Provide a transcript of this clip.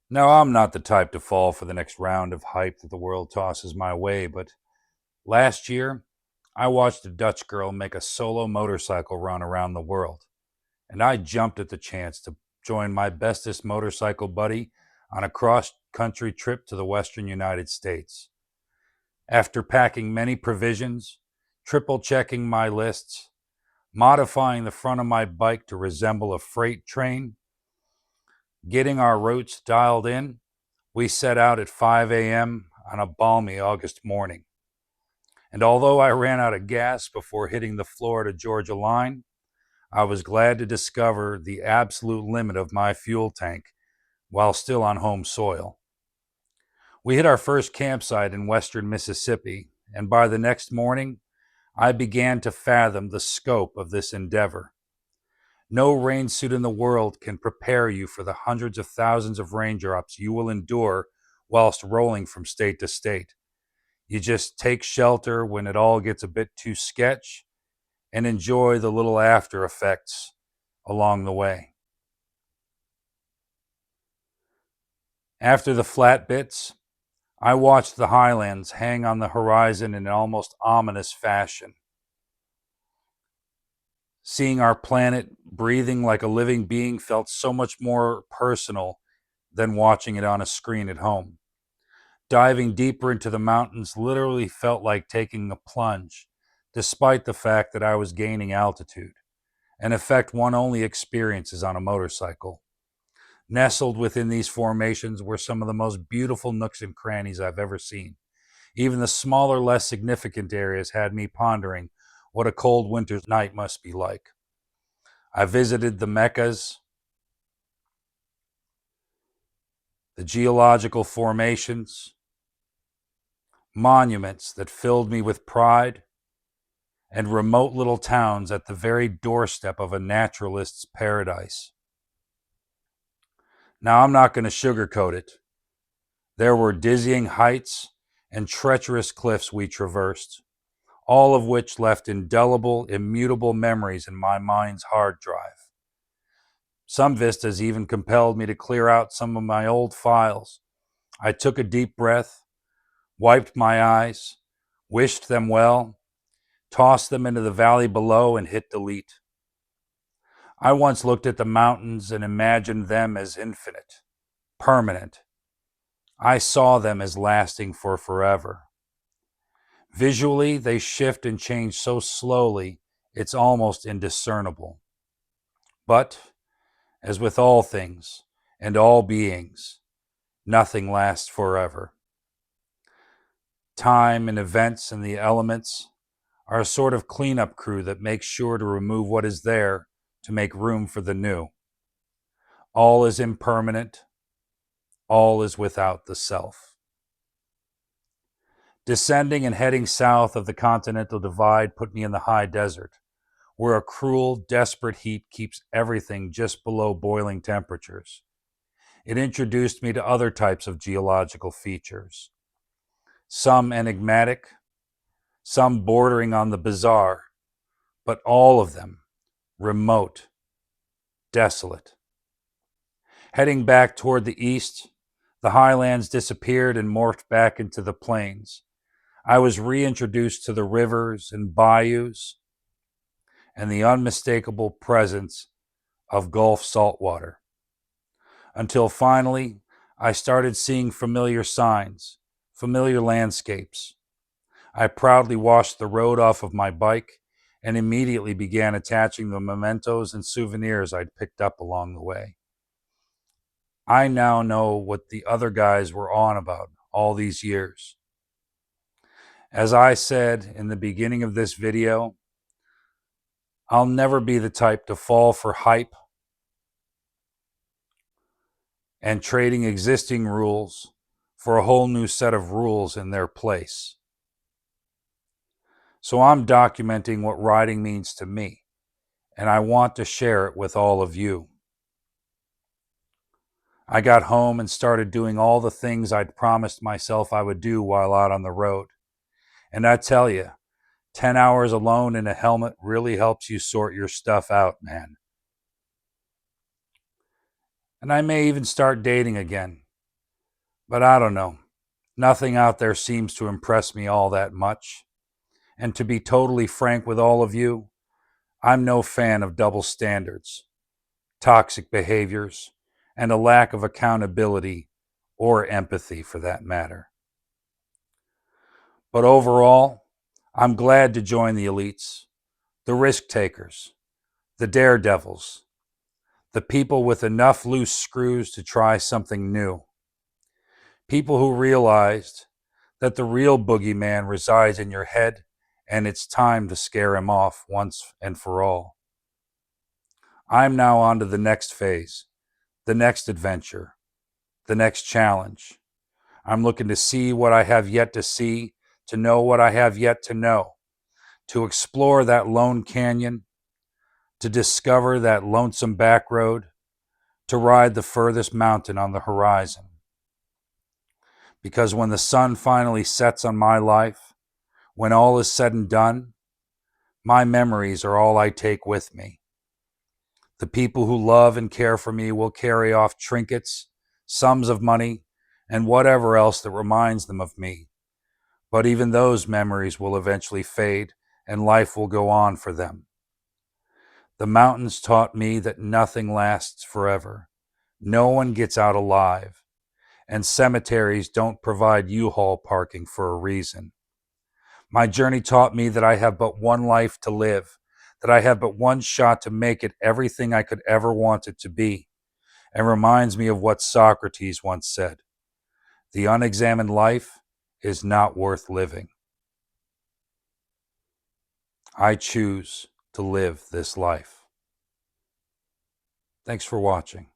Now, I'm not the type to fall for the next round of hype that the world tosses my way, but last year, I watched a Dutch girl make a solo motorcycle run around the world, and I jumped at the chance to join my bestest motorcycle buddy on a cross country trip to the western United States. After packing many provisions, triple checking my lists, modifying the front of my bike to resemble a freight train, getting our routes dialed in, we set out at 5 a.m. on a balmy August morning. And although I ran out of gas before hitting the Florida Georgia line, I was glad to discover the absolute limit of my fuel tank while still on home soil. We hit our first campsite in western Mississippi, and by the next morning, I began to fathom the scope of this endeavor. No rain suit in the world can prepare you for the hundreds of thousands of raindrops you will endure whilst rolling from state to state. You just take shelter when it all gets a bit too sketch and enjoy the little after effects along the way. After the flat bits, I watched the highlands hang on the horizon in an almost ominous fashion. Seeing our planet breathing like a living being felt so much more personal than watching it on a screen at home. Diving deeper into the mountains literally felt like taking a plunge, despite the fact that I was gaining altitude, an effect one only experiences on a motorcycle. Nestled within these formations were some of the most beautiful nooks and crannies I've ever seen. Even the smaller, less significant areas had me pondering what a cold winter's night must be like. I visited the meccas, the geological formations, monuments that filled me with pride, and remote little towns at the very doorstep of a naturalist's paradise. Now, I'm not going to sugarcoat it. There were dizzying heights and treacherous cliffs we traversed, all of which left indelible, immutable memories in my mind's hard drive. Some vistas even compelled me to clear out some of my old files. I took a deep breath, wiped my eyes, wished them well, tossed them into the valley below, and hit delete. I once looked at the mountains and imagined them as infinite, permanent. I saw them as lasting for forever. Visually, they shift and change so slowly, it's almost indiscernible. But, as with all things and all beings, nothing lasts forever. Time and events and the elements are a sort of cleanup crew that makes sure to remove what is there to make room for the new. All is impermanent. All is without the self. Descending and heading south of the Continental Divide put me in the high desert, where a cruel, desperate heat keeps everything just below boiling temperatures. It introduced me to other types of geological features, some enigmatic, some bordering on the bizarre, but all of them remote, desolate. Heading back toward the east, the highlands disappeared and morphed back into the plains. I was reintroduced to the rivers and bayous and the unmistakable presence of Gulf saltwater, until finally I started seeing familiar signs, familiar landscapes. I proudly washed the road off of my bike and immediately began attaching the mementos and souvenirs I'd picked up along the way. I now know what the other guys were on about all these years. As I said in the beginning of this video, I'll never be the type to fall for hype and trading existing rules for a whole new set of rules in their place. So I'm documenting what riding means to me, and I want to share it with all of you. I got home and started doing all the things I'd promised myself I would do while out on the road. And I tell you, 10 hours alone in a helmet really helps you sort your stuff out, man. And I may even start dating again, But I don't know. Nothing out there seems to impress me all that much. And to be totally frank with all of you, I'm no fan of double standards, toxic behaviors, and a lack of accountability or empathy for that matter. But overall, I'm glad to join the elites, the risk takers, the daredevils, the people with enough loose screws to try something new. People who realized that the real boogeyman resides in your head and it's time to scare him off once and for all. I'm now on to the next phase, the next adventure, the next challenge. I'm looking to see what I have yet to see, to know what I have yet to know, to explore that lone canyon, to discover that lonesome back road, to ride the furthest mountain on the horizon. Because when the sun finally sets on my life, when all is said and done, my memories are all I take with me. The people who love and care for me will carry off trinkets, sums of money, and whatever else that reminds them of me. But even those memories will eventually fade, and life will go on for them. The mountains taught me that nothing lasts forever. No one gets out alive, and cemeteries don't provide U-Haul parking for a reason. My journey taught me that I have but one life to live, that I have but one shot to make it everything I could ever want it to be, and reminds me of what Socrates once said: the unexamined life is not worth living. I choose to live this life. Thanks for watching.